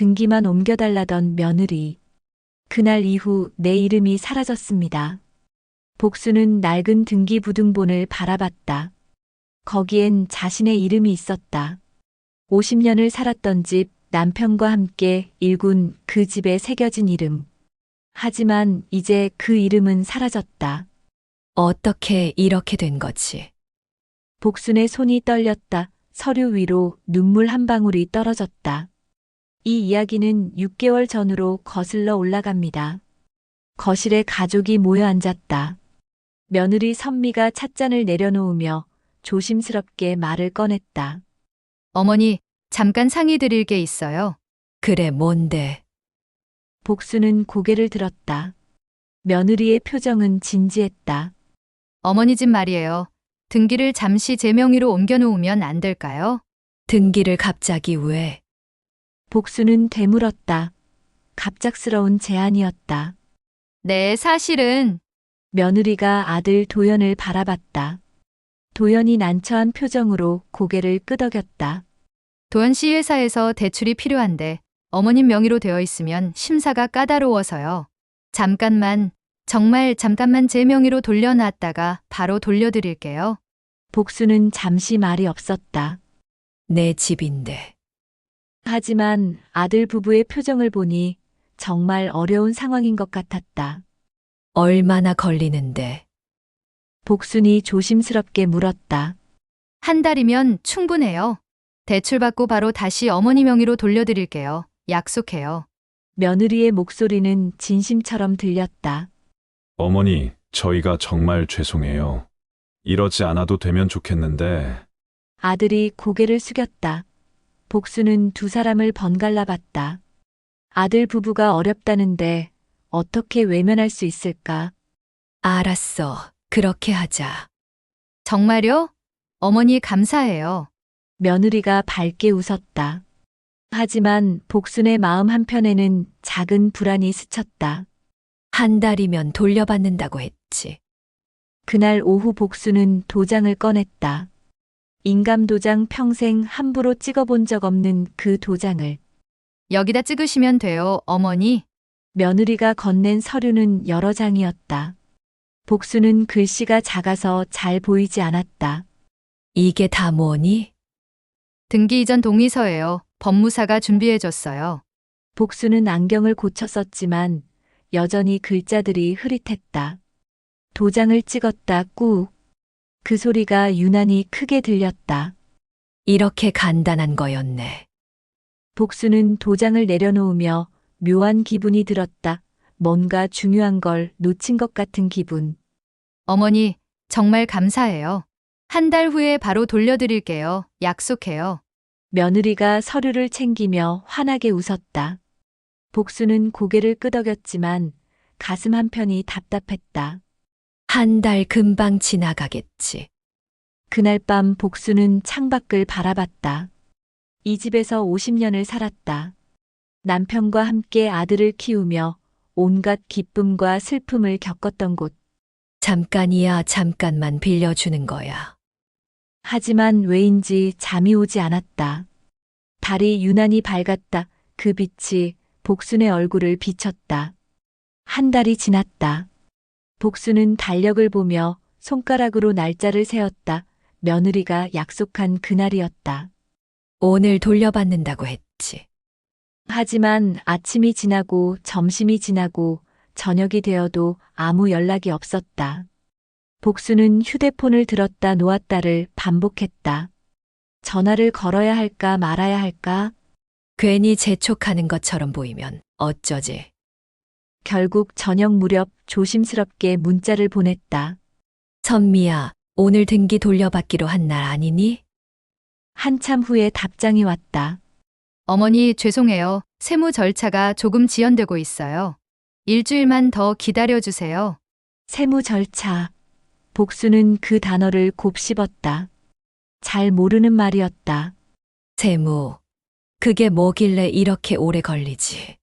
등기만 옮겨달라던 며느리. 그날 이후 내 이름이 사라졌습니다. 복수는 낡은 등기부등본을 바라봤다. 거기엔 자신의 이름이 있었다. 50년을 살았던 집, 남편과 함께 일군 그 집에 새겨진 이름. 하지만 이제 그 이름은 사라졌다. 어떻게 이렇게 된 거지? 복순의 손이 떨렸다. 서류 위로 눈물 한 방울이 떨어졌다. 이 이야기는 6개월 전으로 거슬러 올라갑니다. 거실에 가족이 모여 앉았다. 며느리 선미가 찻잔을 내려놓으며 조심스럽게 말을 꺼냈다. 어머니, 잠깐 상의 드릴 게 있어요. 그래, 뭔데? 복수는 고개를 들었다. 며느리의 표정은 진지했다. 어머니 집 말이에요. 등기를 잠시 제 명의로 옮겨놓으면 안 될까요? 등기를 갑자기 왜? 복수는 되물었다. 갑작스러운 제안이었다. 네, 사실은 며느리가 아들 도연을 바라봤다. 도연이 난처한 표정으로 고개를 끄덕였다. 도현 씨 회사에서 대출이 필요한데 어머님 명의로 되어 있으면 심사가 까다로워서요. 잠깐만, 정말 잠깐만 제 명의로 돌려놨다가 바로 돌려드릴게요. 복수는 잠시 말이 없었다. 내 집인데. 하지만 아들 부부의 표정을 보니 정말 어려운 상황인 것 같았다. 얼마나 걸리는데? 복순이 조심스럽게 물었다. 한 달이면 충분해요. 대출받고 바로 다시 어머니 명의로 돌려드릴게요. 약속해요. 며느리의 목소리는 진심처럼 들렸다. 어머니, 저희가 정말 죄송해요. 이러지 않아도 되면 좋겠는데. 아들이 고개를 숙였다. 복수는 두 사람을 번갈아 봤다. 아들 부부가 어렵다는데 어떻게 외면할 수 있을까? 알았어. 그렇게 하자. 정말요? 어머니 감사해요. 며느리가 밝게 웃었다. 하지만 복순의 마음 한편에는 작은 불안이 스쳤다. 한 달이면 돌려받는다고 했지. 그날 오후 복수는 도장을 꺼냈다. 인감도장 평생 함부로 찍어본 적 없는 그 도장을. 여기다 찍으시면 돼요, 어머니. 며느리가 건넨 서류는 여러 장이었다. 복수는 글씨가 작아서 잘 보이지 않았다. 이게 다 뭐니? 등기 이전 동의서예요. 법무사가 준비해줬어요. 복수는 안경을 고쳐 썼지만 여전히 글자들이 흐릿했다. 도장을 찍었다 꾹. 그 소리가 유난히 크게 들렸다. 이렇게 간단한 거였네. 복수는 도장을 내려놓으며 묘한 기분이 들었다. 뭔가 중요한 걸 놓친 것 같은 기분. 어머니, 정말 감사해요. 한 달 후에 바로 돌려드릴게요. 약속해요. 며느리가 서류를 챙기며 환하게 웃었다. 복수는 고개를 끄덕였지만 가슴 한편이 답답했다. 한 달 금방 지나가겠지. 그날 밤 복수는 창밖을 바라봤다. 이 집에서 50년을 살았다. 남편과 함께 아들을 키우며 온갖 기쁨과 슬픔을 겪었던 곳. 잠깐이야, 잠깐만 빌려주는 거야. 하지만 왜인지 잠이 오지 않았다. 달이 유난히 밝았다. 그 빛이 복순의 얼굴을 비쳤다. 한 달이 지났다. 복순은 달력을 보며 손가락으로 날짜를 세었다. 며느리가 약속한 그날이었다. 오늘 돌려받는다고 했지. 하지만 아침이 지나고 점심이 지나고 저녁이 되어도 아무 연락이 없었다. 복수는 휴대폰을 들었다 놓았다를 반복했다. 전화를 걸어야 할까 말아야 할까? 괜히 재촉하는 것처럼 보이면 어쩌지? 결국 저녁 무렵 조심스럽게 문자를 보냈다. 선미야, 오늘 등기 돌려받기로 한 날 아니니? 한참 후에 답장이 왔다. 어머니, 죄송해요. 세무 절차가 조금 지연되고 있어요. 일주일만 더 기다려주세요. 세무 절차. 복수는 그 단어를 곱씹었다. 잘 모르는 말이었다. 세무. 그게 뭐길래 이렇게 오래 걸리지?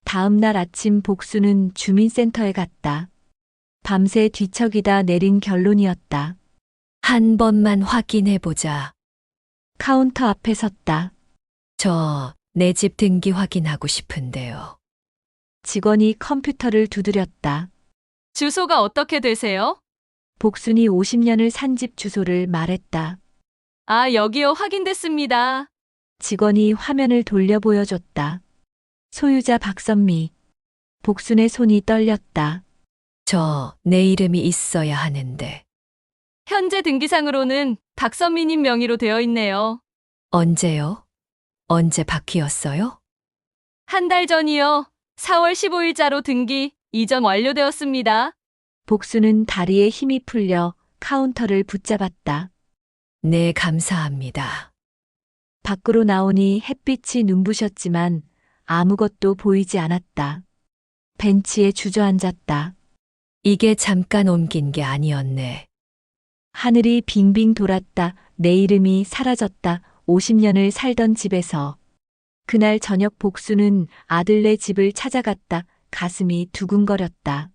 다음 날 아침 복수는 주민센터에 갔다. 밤새 뒤척이다 내린 결론이었다. 한 번만 확인해보자. 카운터 앞에 섰다. 저 내 집 등기 확인하고 싶은데요. 직원이 컴퓨터를 두드렸다. 주소가 어떻게 되세요? 복순이 50년을 산 집 주소를 말했다. 아, 여기요. 확인됐습니다. 직원이 화면을 돌려 보여줬다. 소유자 박선미. 복순의 손이 떨렸다. 내 이름이 있어야 하는데. 현재 등기상으로는 박선미님 명의로 되어 있네요. 언제요? 언제 바뀌었어요? 한 달 전이요. 4월 15일자로 등기 이전 완료되었습니다. 복순은 다리에 힘이 풀려 카운터를 붙잡았다. 네, 감사합니다. 밖으로 나오니 햇빛이 눈부셨지만 아무것도 보이지 않았다. 벤치에 주저앉았다. 이게 잠깐 옮긴 게 아니었네. 하늘이 빙빙 돌았다. 내 이름이 사라졌다. 50년을 살던 집에서. 그날 저녁 복수는 아들네 집을 찾아갔다. 가슴이 두근거렸다.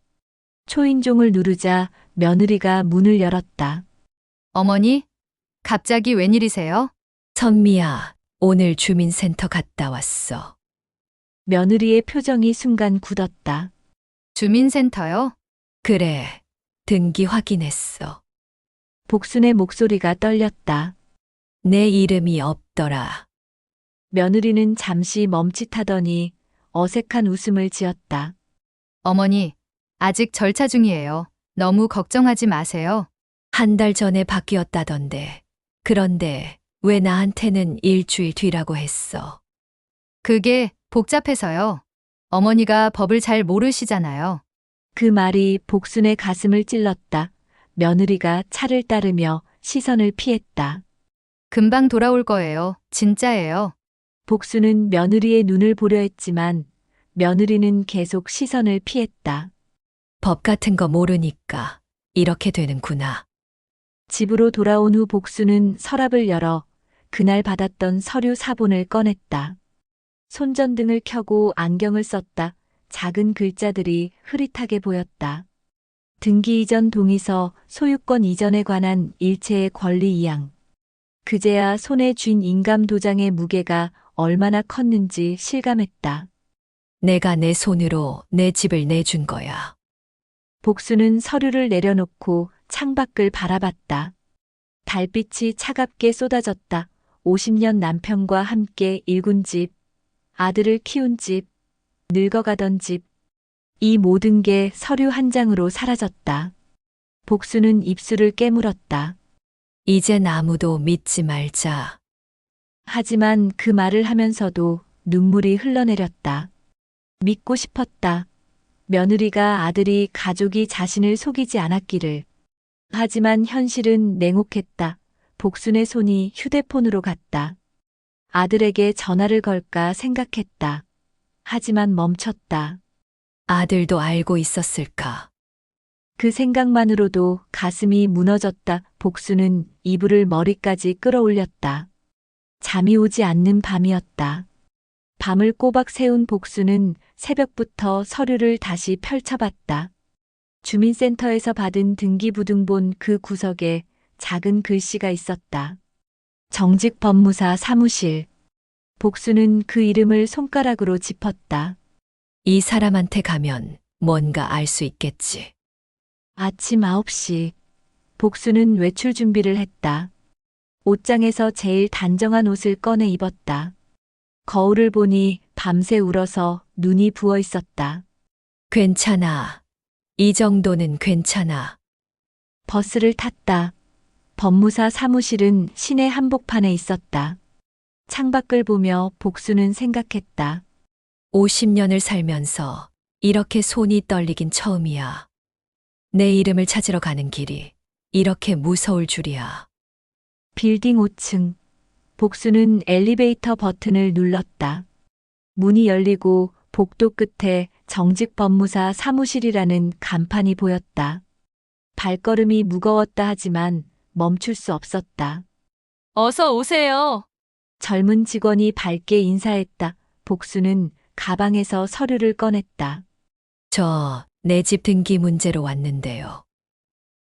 초인종을 누르자 며느리가 문을 열었다. 어머니, 갑자기 웬일이세요? 선미야, 오늘 주민센터 갔다 왔어. 며느리의 표정이 순간 굳었다. 주민센터요? 그래, 등기 확인했어. 복순의 목소리가 떨렸다. 내 이름이 없더라. 며느리는 잠시 멈칫하더니 어색한 웃음을 지었다. 어머니, 아직 절차 중이에요. 너무 걱정하지 마세요. 한 달 전에 바뀌었다던데. 그런데 왜 나한테는 일주일 뒤라고 했어? 그게 복잡해서요. 어머니가 법을 잘 모르시잖아요. 그 말이 복순의 가슴을 찔렀다. 며느리가 차를 따르며 시선을 피했다. 금방 돌아올 거예요. 진짜예요. 복순은 며느리의 눈을 보려 했지만 며느리는 계속 시선을 피했다. 법 같은 거 모르니까 이렇게 되는구나. 집으로 돌아온 후 복순은 서랍을 열어 그날 받았던 서류 사본을 꺼냈다. 손전등을 켜고 안경을 썼다. 작은 글자들이 흐릿하게 보였다. 등기 이전 동의서, 소유권 이전에 관한 일체의 권리 이양. 그제야 손에 쥔 인감 도장의 무게가 얼마나 컸는지 실감했다. 내가 내 손으로 내 집을 내준 거야. 복수는 서류를 내려놓고 창밖을 바라봤다. 달빛이 차갑게 쏟아졌다. 50년 남편과 함께 일군 집, 아들을 키운 집, 늙어가던 집. 이 모든 게 서류 한 장으로 사라졌다. 복수는 입술을 깨물었다. 이젠 아무도 믿지 말자. 하지만 그 말을 하면서도 눈물이 흘러내렸다. 믿고 싶었다. 며느리가 아들이 가족이 자신을 속이지 않았기를. 하지만 현실은 냉혹했다. 복순의 손이 휴대폰으로 갔다. 아들에게 전화를 걸까 생각했다. 하지만 멈췄다. 아들도 알고 있었을까? 그 생각만으로도 가슴이 무너졌다. 복수는 이불을 머리까지 끌어올렸다. 잠이 오지 않는 밤이었다. 밤을 꼬박 새운 복수는 새벽부터 서류를 다시 펼쳐봤다. 주민센터에서 받은 등기부등본 그 구석에 작은 글씨가 있었다. 정직 법무사 사무실. 복수는 그 이름을 손가락으로 짚었다. 이 사람한테 가면 뭔가 알 수 있겠지. 아침 9시. 복수는 외출 준비를 했다. 옷장에서 제일 단정한 옷을 꺼내 입었다. 거울을 보니 밤새 울어서 눈이 부어 있었다. 괜찮아. 이 정도는 괜찮아. 버스를 탔다. 법무사 사무실은 시내 한복판에 있었다. 창밖을 보며 복수는 생각했다. 50년을 살면서 이렇게 손이 떨리긴 처음이야. 내 이름을 찾으러 가는 길이 이렇게 무서울 줄이야. 빌딩 5층. 복수는 엘리베이터 버튼을 눌렀다. 문이 열리고 복도 끝에 정직 법무사 사무실이라는 간판이 보였다. 발걸음이 무거웠다 하지만 멈출 수 없었다. 어서 오세요. 젊은 직원이 밝게 인사했다. 복수는 가방에서 서류를 꺼냈다. 저 내 집 등기 문제로 왔는데요.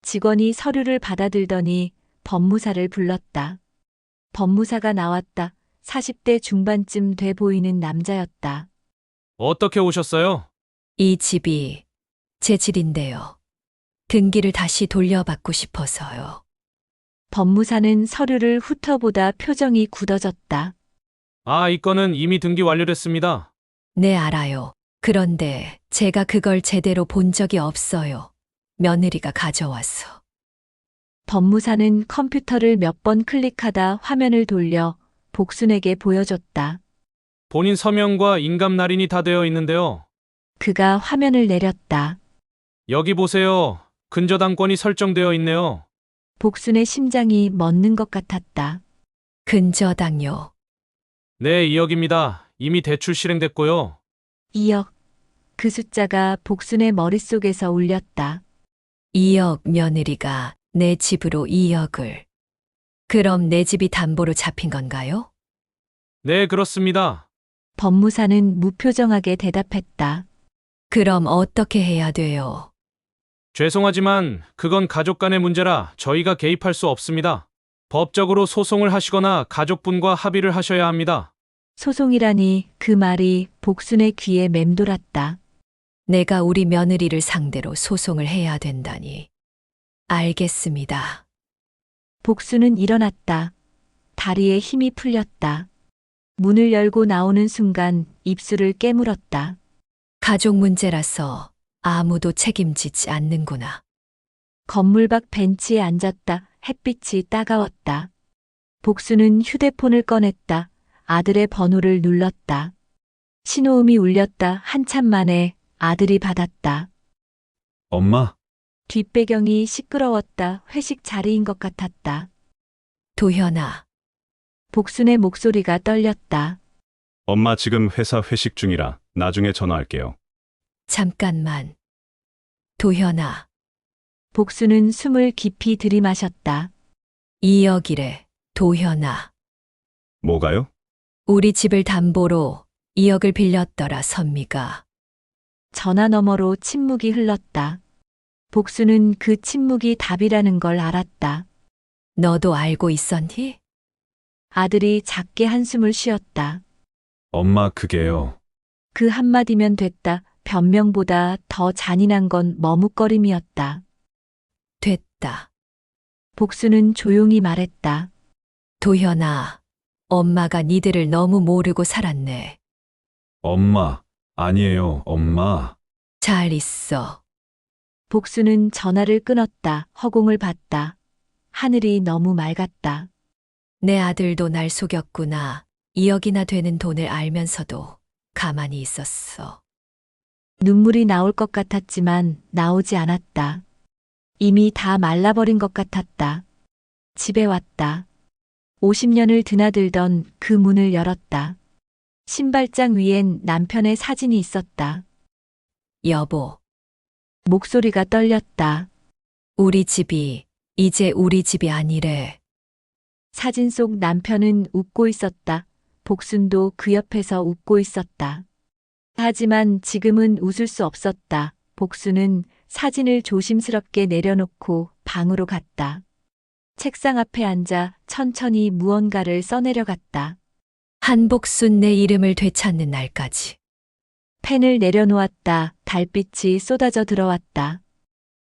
직원이 서류를 받아들더니 법무사를 불렀다. 법무사가 나왔다. 40대 중반쯤 돼 보이는 남자였다. 어떻게 오셨어요? 이 집이 제 집인데요. 등기를 다시 돌려받고 싶어서요. 법무사는 서류를 훑어보다 표정이 굳어졌다. 아, 이 건은 이미 등기 완료됐습니다. 네, 알아요. 그런데 제가 그걸 제대로 본 적이 없어요. 며느리가 가져와서. 법무사는 컴퓨터를 몇 번 클릭하다 화면을 돌려 복순에게 보여줬다. 본인 서명과 인감 날인이 다 되어 있는데요. 그가 화면을 내렸다. 여기 보세요. 근저당권이 설정되어 있네요. 복순의 심장이 멎는 것 같았다. 근저당요. 네, 2억입니다. 이미 대출 실행됐고요. 2억. 그 숫자가 복순의 머릿속에서 울렸다. 2억 며느리가 내 집으로 2억을. 그럼 내 집이 담보로 잡힌 건가요? 네, 그렇습니다. 법무사는 무표정하게 대답했다. 그럼 어떻게 해야 돼요? 죄송하지만 그건 가족 간의 문제라 저희가 개입할 수 없습니다. 법적으로 소송을 하시거나 가족분과 합의를 하셔야 합니다. 소송이라니 그 말이 복순의 귀에 맴돌았다. 내가 우리 며느리를 상대로 소송을 해야 된다니. 알겠습니다. 복순은 일어났다. 다리에 힘이 풀렸다. 문을 열고 나오는 순간 입술을 깨물었다. 가족 문제라서 아무도 책임지지 않는구나. 건물 밖 벤치에 앉았다. 햇빛이 따가웠다. 복순은 휴대폰을 꺼냈다. 아들의 번호를 눌렀다. 신호음이 울렸다. 한참 만에 아들이 받았다. 엄마, 뒷배경이 시끄러웠다. 회식 자리인 것 같았다. 도현아, 복순의 목소리가 떨렸다. 엄마 지금 회사 회식 중이라 나중에 전화할게요. 잠깐만. 도현아, 복순은 숨을 깊이 들이마셨다. 2억이래. 도현아, 뭐가요? 우리 집을 담보로 2억을 빌렸더라, 선미가. 전화 너머로 침묵이 흘렀다. 복순은 그 침묵이 답이라는 걸 알았다. 너도 알고 있었니? 아들이 작게 한숨을 쉬었다. 엄마 그게요. 그 한마디면 됐다. 변명보다 더 잔인한 건 머뭇거림이었다. 됐다. 복순은 조용히 말했다. 도현아, 엄마가 니들을 너무 모르고 살았네. 엄마, 아니에요, 엄마. 잘 있어. 복순은 전화를 끊었다. 허공을 봤다. 하늘이 너무 맑았다. 내 아들도 날 속였구나. 2억이나 되는 돈을 알면서도 가만히 있었어. 눈물이 나올 것 같았지만 나오지 않았다. 이미 다 말라버린 것 같았다. 집에 왔다. 50년을 드나들던 그 문을 열었다. 신발장 위엔 남편의 사진이 있었다. 여보, 목소리가 떨렸다. 우리 집이 이제 우리 집이 아니래. 사진 속 남편은 웃고 있었다. 복순도 그 옆에서 웃고 있었다. 하지만 지금은 웃을 수 없었다. 복순은 사진을 조심스럽게 내려놓고 방으로 갔다. 책상 앞에 앉아 천천히 무언가를 써내려갔다. 한복순 내 이름을 되찾는 날까지. 펜을 내려놓았다. 달빛이 쏟아져 들어왔다.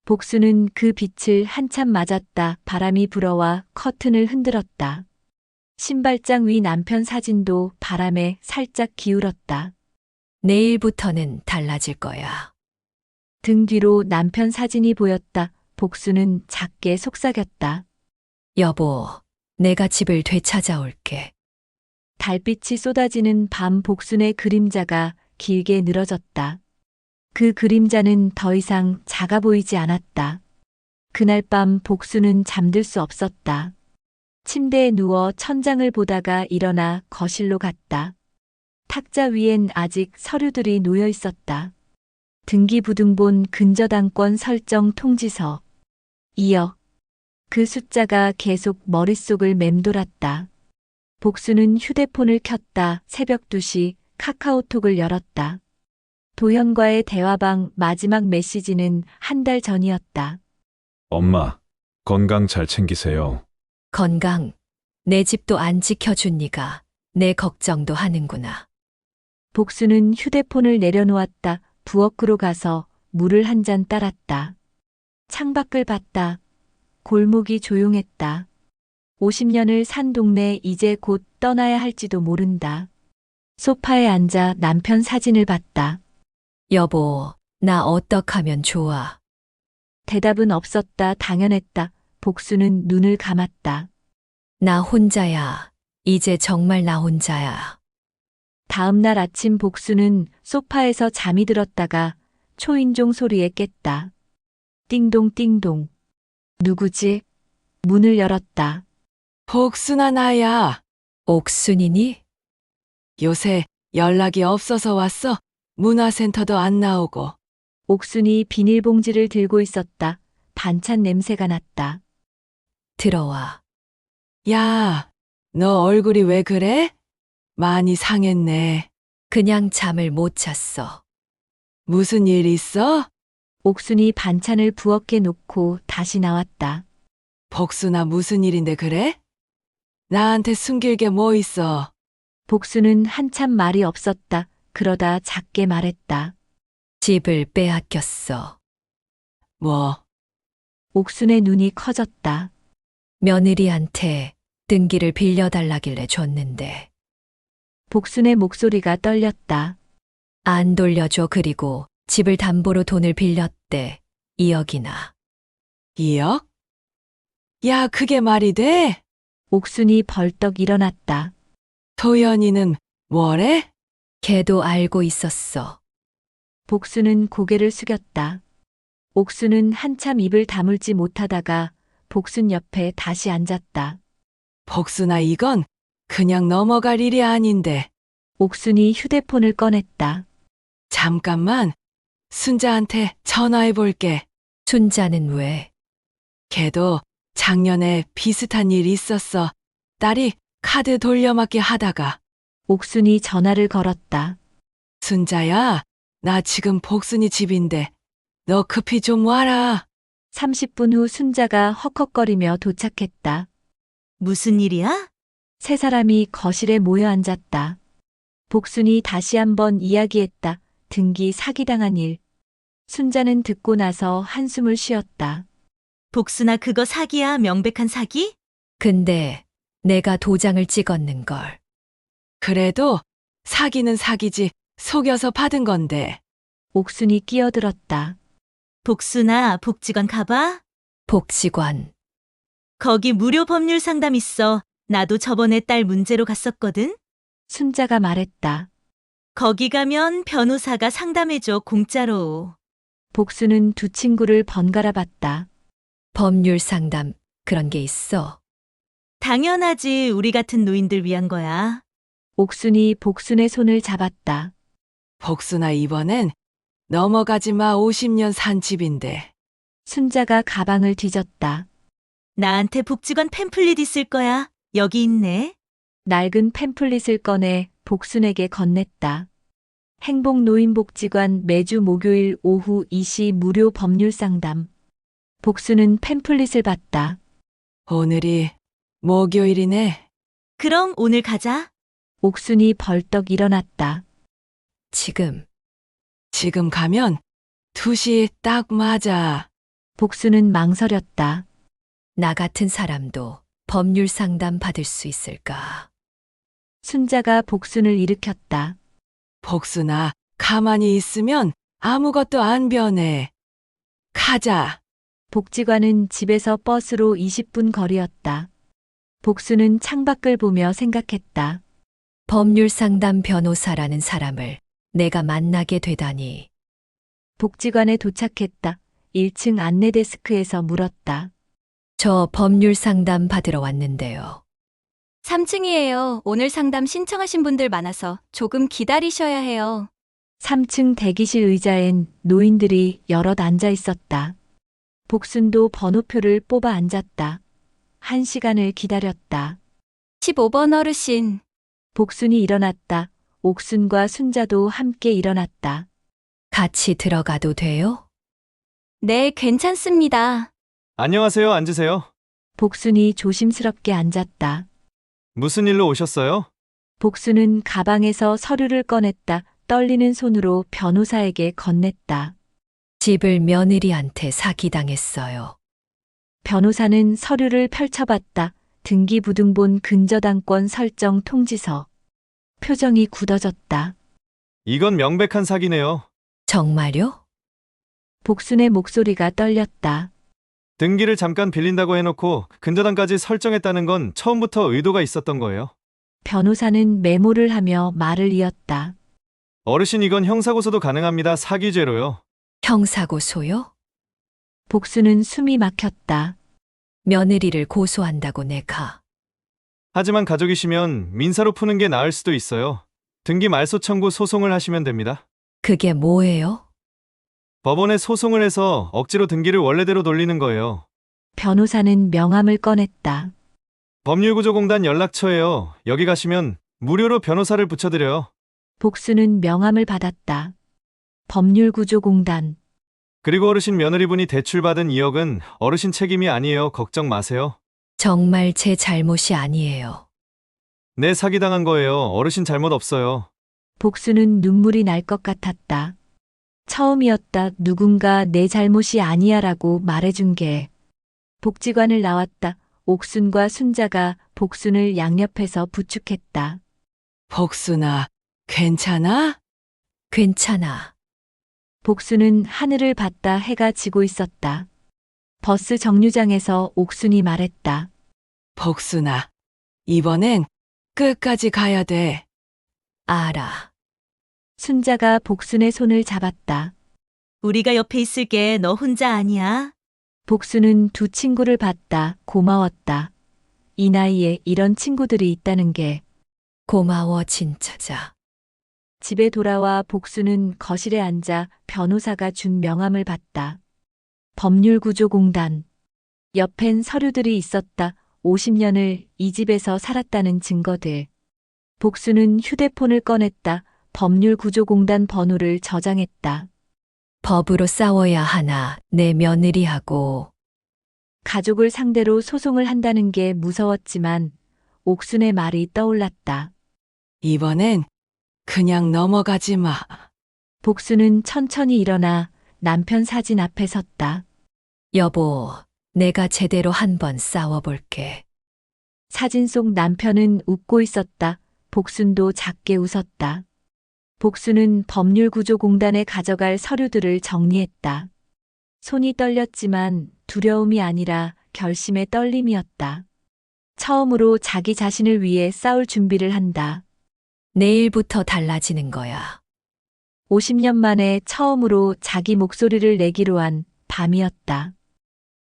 복순은 그 빛을 한참 맞았다. 바람이 불어와 커튼을 흔들었다. 신발장 위 남편 사진도 바람에 살짝 기울었다. 내일부터는 달라질 거야. 등 뒤로 남편 사진이 보였다. 복순은 작게 속삭였다. 여보, 내가 집을 되찾아올게. 달빛이 쏟아지는 밤 복순의 그림자가 길게 늘어졌다. 그 그림자는 더 이상 작아 보이지 않았다. 그날 밤 복순은 잠들 수 없었다. 침대에 누워 천장을 보다가 일어나 거실로 갔다. 탁자 위엔 아직 서류들이 놓여 있었다. 등기부등본 근저당권 설정 통지서. 2억. 그 숫자가 계속 머릿속을 맴돌았다. 복수는 휴대폰을 켰다. 새벽 2시 카카오톡을 열었다. 도현과의 대화방 마지막 메시지는 한 달 전이었다. 엄마, 건강 잘 챙기세요. 건강. 내 집도 안 지켜준 니가 내 걱정도 하는구나. 복수는 휴대폰을 내려놓았다. 부엌으로 가서 물을 한 잔 따랐다. 창밖을 봤다. 골목이 조용했다. 50년을 산 동네 이제 곧 떠나야 할지도 모른다. 소파에 앉아 남편 사진을 봤다. 여보, 나 어떡하면 좋아? 대답은 없었다. 당연했다. 복수는 눈을 감았다. 나 혼자야. 이제 정말 나 혼자야. 다음 날 아침 복수는 소파에서 잠이 들었다가 초인종 소리에 깼다. 띵동 띵동. 누구지? 문을 열었다. 복순아 나야. 옥순이니? 요새 연락이 없어서 왔어. 문화센터도 안 나오고. 옥순이 비닐봉지를 들고 있었다. 반찬 냄새가 났다. 들어와. 야, 너 얼굴이 왜 그래? 많이 상했네. 그냥 잠을 못 잤어. 무슨 일 있어? 옥순이 반찬을 부엌에 놓고 다시 나왔다. 복순아 무슨 일인데 그래? 나한테 숨길 게 뭐 있어? 복수는 한참 말이 없었다. 그러다 작게 말했다. 집을 빼앗겼어. 뭐, 옥순의 눈이 커졌다. 며느리한테 등기를 빌려달라길래 줬는데 복순의 목소리가 떨렸다. 안 돌려줘. 그리고 집을 담보로 돈을 빌렸대. 2억이나. 2억? 야, 그게 말이 돼? 옥순이 벌떡 일어났다. 도연이는 뭐래? 걔도 알고 있었어. 복수는 고개를 숙였다. 옥수는 한참 입을 다물지 못하다가 복순 옆에 다시 앉았다. 복순아 이건 그냥 넘어갈 일이 아닌데. 옥순이 휴대폰을 꺼냈다. 잠깐만. 순자한테 전화해 볼게. 순자는 왜? 걔도 작년에 비슷한 일 있었어. 딸이 카드 돌려막기 하다가. 옥순이 전화를 걸었다. 순자야, 나 지금 복순이 집인데 너 급히 좀 와라. 30분 후 순자가 헉헉거리며 도착했다. 무슨 일이야? 세 사람이 거실에 모여 앉았다. 복순이 다시 한번 이야기했다. 등기 사기당한 일. 순자는 듣고 나서 한숨을 쉬었다. 복수나 그거 사기야, 명백한 사기? 근데 내가 도장을 찍었는걸. 그래도 사기는 사기지 속여서 받은 건데. 옥순이 끼어들었다. 복수나 복지관 가봐. 복지관. 거기 무료 법률 상담 있어. 나도 저번에 딸 문제로 갔었거든. 순자가 말했다. 거기 가면 변호사가 상담해줘, 공짜로. 복수는 두 친구를 번갈아 봤다. 법률 상담 그런 게 있어. 당연하지, 우리 같은 노인들 위한 거야. 옥순이 복순의 손을 잡았다. 복순아 이번엔 넘어가지 마. 50년 산 집인데. 순자가 가방을 뒤졌다. 나한테 복지관 팸플릿 있을 거야. 여기 있네. 낡은 팸플릿을 꺼내 복순에게 건넸다. 행복노인복지관 매주 목요일 오후 2시 무료 법률 상담. 복순은 팸플릿을 봤다. 오늘이 목요일이네. 그럼 오늘 가자. 옥순이 벌떡 일어났다. 지금 지금 가면 2시 딱 맞아. 복순은 망설였다. 나 같은 사람도 법률 상담 받을 수 있을까? 순자가 복순을 일으켰다. 복순아, 가만히 있으면 아무것도 안 변해. 가자. 복지관은 집에서 버스로 20분 거리였다. 복순은 창밖을 보며 생각했다. 법률 상담 변호사라는 사람을 내가 만나게 되다니. 복지관에 도착했다. 1층 안내 데스크에서 물었다. 저 법률 상담 받으러 왔는데요. 3층이에요. 오늘 상담 신청하신 분들 많아서 조금 기다리셔야 해요. 3층 대기실 의자엔 노인들이 여럿 앉아 있었다. 복순도 번호표를 뽑아 앉았다. 1시간을 기다렸다. 15번 어르신. 복순이 일어났다. 옥순과 순자도 함께 일어났다. 같이 들어가도 돼요? 네, 괜찮습니다. 안녕하세요. 앉으세요. 복순이 조심스럽게 앉았다. 무슨 일로 오셨어요? 복수는 가방에서 서류를 꺼냈다. 떨리는 손으로 변호사에게 건넸다. 집을 며느리한테 사기당했어요. 변호사는 서류를 펼쳐봤다. 등기부등본 근저당권 설정 통지서. 표정이 굳어졌다. 이건 명백한 사기네요. 정말요? 복순의 목소리가 떨렸다. 등기를 잠깐 빌린다고 해놓고 근저당까지 설정했다는 건 처음부터 의도가 있었던 거예요. 변호사는 메모를 하며 말을 이었다. 어르신 이건 형사고소도 가능합니다. 사기죄로요. 형사고소요? 복수는 숨이 막혔다. 며느리를 고소한다고 내가. 하지만 가족이시면 민사로 푸는 게 나을 수도 있어요. 등기 말소 청구 소송을 하시면 됩니다. 그게 뭐예요? 법원에 소송을 해서 억지로 등기를 원래대로 돌리는 거예요. 변호사는 명함을 꺼냈다. 법률구조공단 연락처예요. 여기 가시면 무료로 변호사를 붙여드려요. 복수는 명함을 받았다. 법률구조공단. 그리고 어르신 며느리분이 대출받은 2억은 어르신 책임이 아니에요. 걱정 마세요. 정말 제 잘못이 아니에요. 네, 사기당한 거예요. 어르신 잘못 없어요. 복수는 눈물이 날 것 같았다. 처음이었다. 누군가 내 잘못이 아니야라고 말해준 게. 복지관을 나왔다. 옥순과 순자가 복순을 양옆에서 부축했다. 복순아, 괜찮아? 괜찮아. 복수는 하늘을 봤다. 해가 지고 있었다. 버스 정류장에서 옥순이 말했다. 복순아, 이번엔 끝까지 가야 돼. 알아. 순자가 복순의 손을 잡았다. 우리가 옆에 있을게. 너 혼자 아니야. 복수는 두 친구를 봤다. 고마웠다. 이 나이에 이런 친구들이 있다는 게. 고마워 진짜자. 집에 돌아와 복수는 거실에 앉아 변호사가 준 명함을 봤다. 법률구조공단. 옆엔 서류들이 있었다. 50년을 이 집에서 살았다는 증거들. 복수는 휴대폰을 꺼냈다. 법률구조공단 번호를 저장했다. 법으로 싸워야 하나 내 며느리하고. 가족을 상대로 소송을 한다는 게 무서웠지만 옥순의 말이 떠올랐다. 이번엔 그냥 넘어가지 마. 복수는 천천히 일어나 남편 사진 앞에 섰다. 여보, 내가 제대로 한번 싸워볼게. 사진 속 남편은 웃고 있었다. 복순도 작게 웃었다. 복수는 법률구조공단에 가져갈 서류들을 정리했다. 손이 떨렸지만 두려움이 아니라 결심의 떨림이었다. 처음으로 자기 자신을 위해 싸울 준비를 한다. 내일부터 달라지는 거야. 50년 만에 처음으로 자기 목소리를 내기로 한 밤이었다.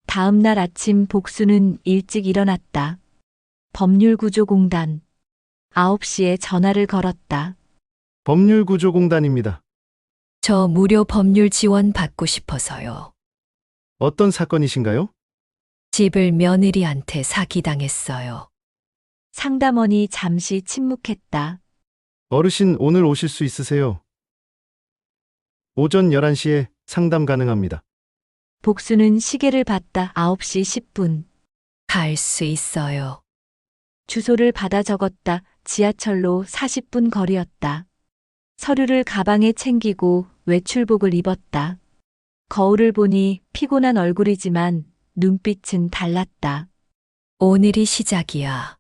다음 날 아침 복수는 일찍 일어났다. 법률구조공단. 9시에 전화를 걸었다. 법률구조공단입니다. 저 무료 법률 지원 받고 싶어서요. 어떤 사건이신가요? 집을 며느리한테 사기당했어요. 상담원이 잠시 침묵했다. 어르신 오늘 오실 수 있으세요? 오전 11시에 상담 가능합니다. 복수는 시계를 봤다. 9시 10분. 갈 수 있어요. 주소를 받아 적었다. 지하철로 40분 거리였다. 서류를 가방에 챙기고 외출복을 입었다. 거울을 보니 피곤한 얼굴이지만 눈빛은 달랐다. 오늘이 시작이야.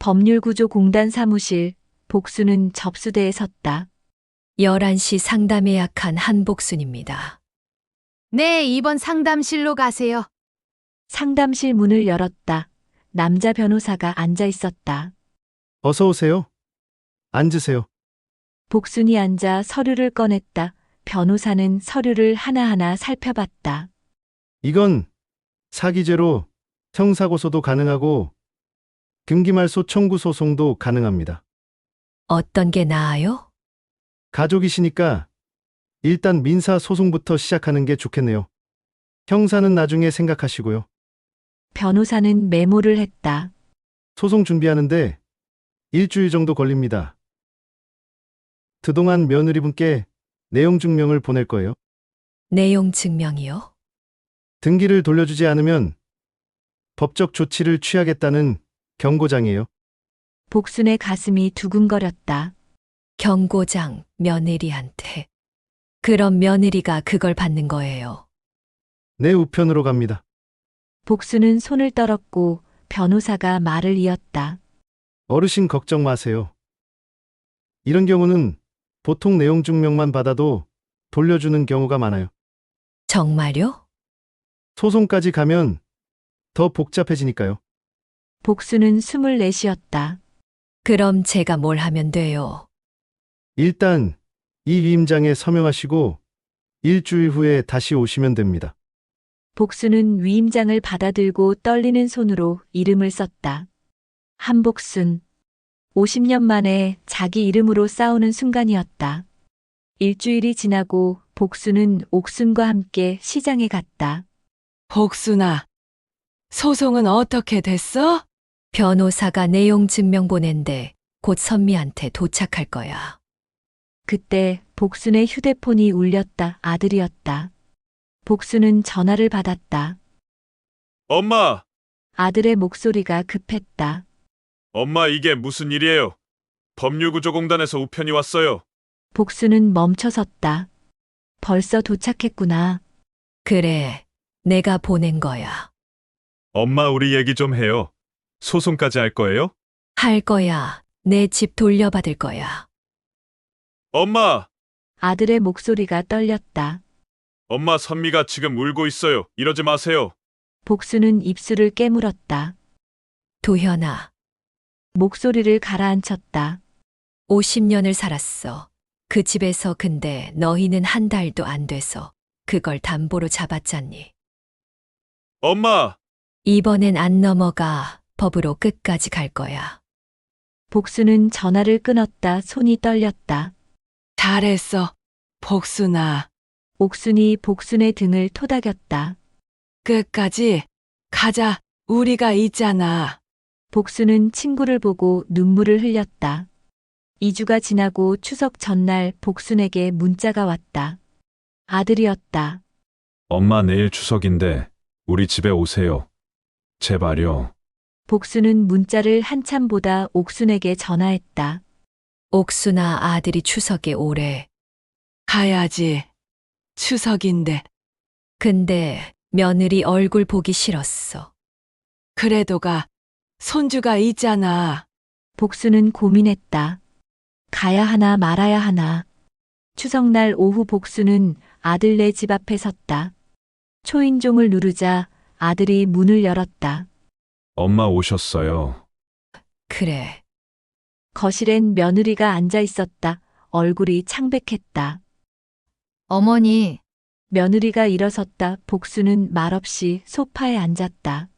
법률구조공단 사무실. 복수는 접수대에 섰다. 11시 상담 예약한 한복순입니다. 네, 2번 상담실로 가세요. 상담실 문을 열었다. 남자 변호사가 앉아 있었다. 어서 오세요. 앉으세요. 복순이 앉아 서류를 꺼냈다. 변호사는 서류를 하나하나 살펴봤다. 이건 사기죄로 형사고소도 가능하고 등기말소 청구 소송도 가능합니다. 어떤 게 나아요? 가족이시니까 일단 민사 소송부터 시작하는 게 좋겠네요. 형사는 나중에 생각하시고요. 변호사는 메모를 했다. 소송 준비하는데 일주일 정도 걸립니다. 그동안 며느리분께 내용 증명을 보낼 거예요. 내용 증명이요? 등기를 돌려주지 않으면 법적 조치를 취하겠다는 경고장이에요. 복순의 가슴이 두근거렸다. 경고장 며느리한테. 그럼 며느리가 그걸 받는 거예요. 내 우편으로 갑니다. 복순은 손을 떨었고 변호사가 말을 이었다. 어르신 걱정 마세요. 이런 경우는 보통 내용 증명만 받아도 돌려주는 경우가 많아요. 정말요? 소송까지 가면 더 복잡해지니까요. 복순은 숨을 내쉬었다. 그럼 제가 뭘 하면 돼요? 일단 이 위임장에 서명하시고 일주일 후에 다시 오시면 됩니다. 복순은 위임장을 받아들고 떨리는 손으로 이름을 썼다. 한복순. 50년 만에 자기 이름으로 싸우는 순간이었다. 일주일이 지나고 복순은 옥순과 함께 시장에 갔다. 복순아, 소송은 어떻게 됐어? 변호사가 내용 증명 보낸데 곧 선미한테 도착할 거야. 그때 복순의 휴대폰이 울렸다. 아들이었다. 복순은 전화를 받았다. 엄마! 아들의 목소리가 급했다. 엄마, 이게 무슨 일이에요? 법률구조공단에서 우편이 왔어요. 복순은 멈춰섰다. 벌써 도착했구나. 그래, 내가 보낸 거야. 엄마, 우리 얘기 좀 해요. 소송까지 할 거예요? 할 거야. 내 집 돌려받을 거야. 엄마! 아들의 목소리가 떨렸다. 엄마, 선미가 지금 울고 있어요. 이러지 마세요. 복순은 입술을 깨물었다. 도현아, 목소리를 가라앉혔다. 50년을 살았어. 그 집에서 근데 너희는 한 달도 안 돼서 그걸 담보로 잡았잖니. 엄마! 이번엔 안 넘어가. 법으로 끝까지 갈 거야. 복순은 전화를 끊었다. 손이 떨렸다. 잘했어, 복순아. 옥순이 복순의 등을 토닥였다. 끝까지 가자, 우리가 있잖아. 복순은 친구를 보고 눈물을 흘렸다. 2주가 지나고 추석 전날 복순에게 문자가 왔다. 아들이었다. 엄마, 내일 추석인데 우리 집에 오세요. 제발요. 복순은 문자를 한참 보다 옥순에게 전화했다. 옥순아, 아들이 추석에 오래. 가야지. 추석인데. 근데 며느리 얼굴 보기 싫었어. 그래도 가. 손주가 있잖아. 복순은 고민했다. 가야 하나 말아야 하나. 추석날 오후 복순은 아들네 집 앞에 섰다. 초인종을 누르자 아들이 문을 열었다. 엄마 오셨어요. 그래. 거실엔 며느리가 앉아 있었다. 얼굴이 창백했다. 어머니, 며느리가 일어섰다. 복순은 말없이 소파에 앉았다.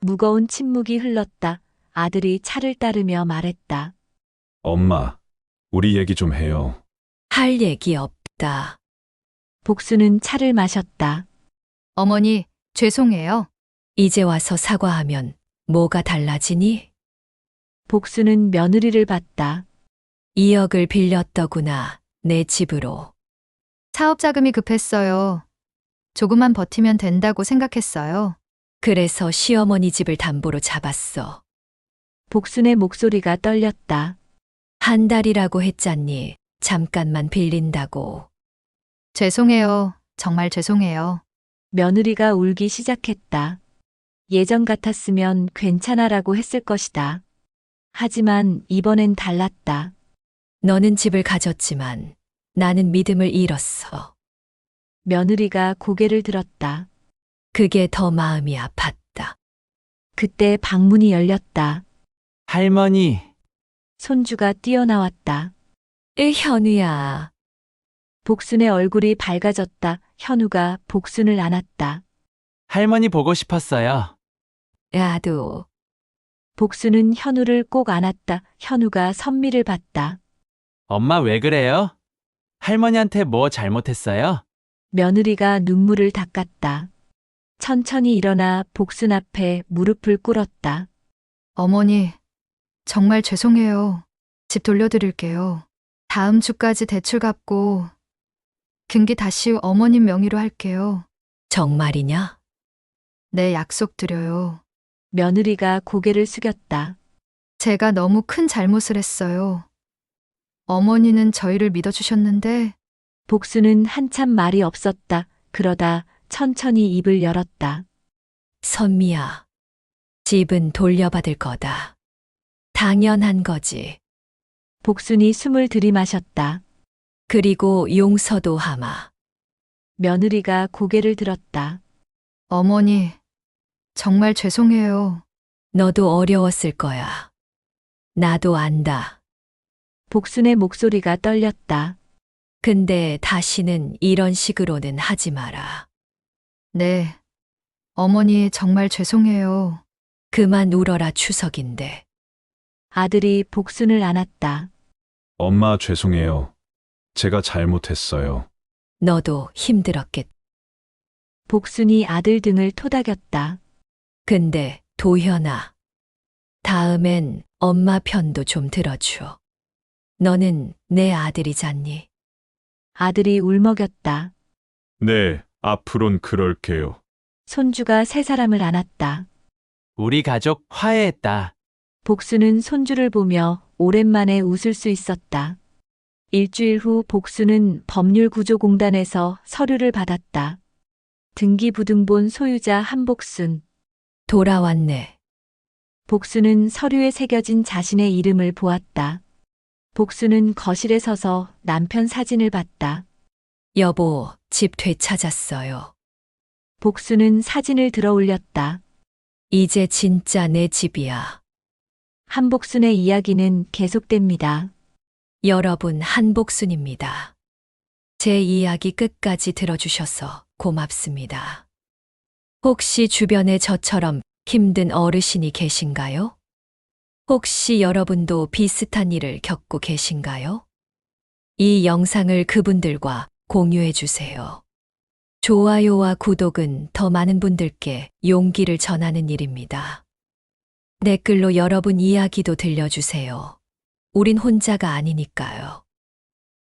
무거운 침묵이 흘렀다. 아들이 차를 따르며 말했다. 엄마, 우리 얘기 좀 해요. 할 얘기 없다. 복순은 차를 마셨다. 어머니, 죄송해요. 이제 와서 사과하면 뭐가 달라지니? 복순은 며느리를 봤다. 2억을 빌렸더구나. 내 집으로. 사업 자금이 급했어요. 조금만 버티면 된다고 생각했어요. 그래서 시어머니 집을 담보로 잡았어. 복순의 목소리가 떨렸다. 한 달이라고 했잖니. 잠깐만 빌린다고. 죄송해요. 정말 죄송해요. 며느리가 울기 시작했다. 예전 같았으면 괜찮아라고 했을 것이다. 하지만 이번엔 달랐다. 너는 집을 가졌지만 나는 믿음을 잃었어. 며느리가 고개를 들었다. 그게 더 마음이 아팠다. 그때 방문이 열렸다. 할머니, 손주가 뛰어나왔다. 현우야. 복순의 얼굴이 밝아졌다. 현우가 복순을 안았다. 할머니 보고 싶었어요. 야도. 복순은 현우를 꼭 안았다. 현우가 선미를 봤다. 엄마 왜 그래요? 할머니한테 뭐 잘못했어요? 며느리가 눈물을 닦았다. 천천히 일어나 복순 앞에 무릎을 꿇었다. 어머니, 정말 죄송해요. 집 돌려드릴게요. 다음 주까지 대출 갚고 등기 다시 어머님 명의로 할게요. 정말이냐? 네, 약속 드려요. 며느리가 고개를 숙였다. 제가 너무 큰 잘못을 했어요. 어머니는 저희를 믿어주셨는데 복수는 한참 말이 없었다. 그러다 천천히 입을 열었다. 선미야, 집은 돌려받을 거다. 당연한 거지. 복순이 숨을 들이마셨다. 그리고 용서도 하마. 며느리가 고개를 들었다. 어머니, 정말 죄송해요. 너도 어려웠을 거야. 나도 안다. 복순의 목소리가 떨렸다. 근데 다시는 이런 식으로는 하지 마라. 네. 어머니 정말 죄송해요. 그만 울어라 추석인데. 아들이 복순을 안았다. 엄마 죄송해요. 제가 잘못했어요. 너도 힘들었겠. 복순이 아들 등을 토닥였다. 근데 도현아, 다음엔 엄마 편도 좀 들어줘. 너는 내 아들이잖니. 아들이 울먹였다. 네, 앞으론 그럴게요. 손주가 세 사람을 안았다. 우리 가족 화해했다. 복수는 손주를 보며 오랜만에 웃을 수 있었다. 일주일 후 복수는 법률구조공단에서 서류를 받았다. 등기부등본 소유자 한복순. 돌아왔네. 복수는 서류에 새겨진 자신의 이름을 보았다. 복수는 거실에 서서 남편 사진을 봤다. 여보, 집 되찾았어요. 복수는 사진을 들어 올렸다. 이제 진짜 내 집이야. 한복순의 이야기는 계속됩니다. 여러분, 한복순입니다. 제 이야기 끝까지 들어주셔서 고맙습니다. 혹시 주변에 저처럼 힘든 어르신이 계신가요? 혹시 여러분도 비슷한 일을 겪고 계신가요? 이 영상을 그분들과 공유해 주세요. 좋아요와 구독은 더 많은 분들께 용기를 전하는 일입니다. 댓글로 여러분 이야기도 들려주세요. 우린 혼자가 아니니까요.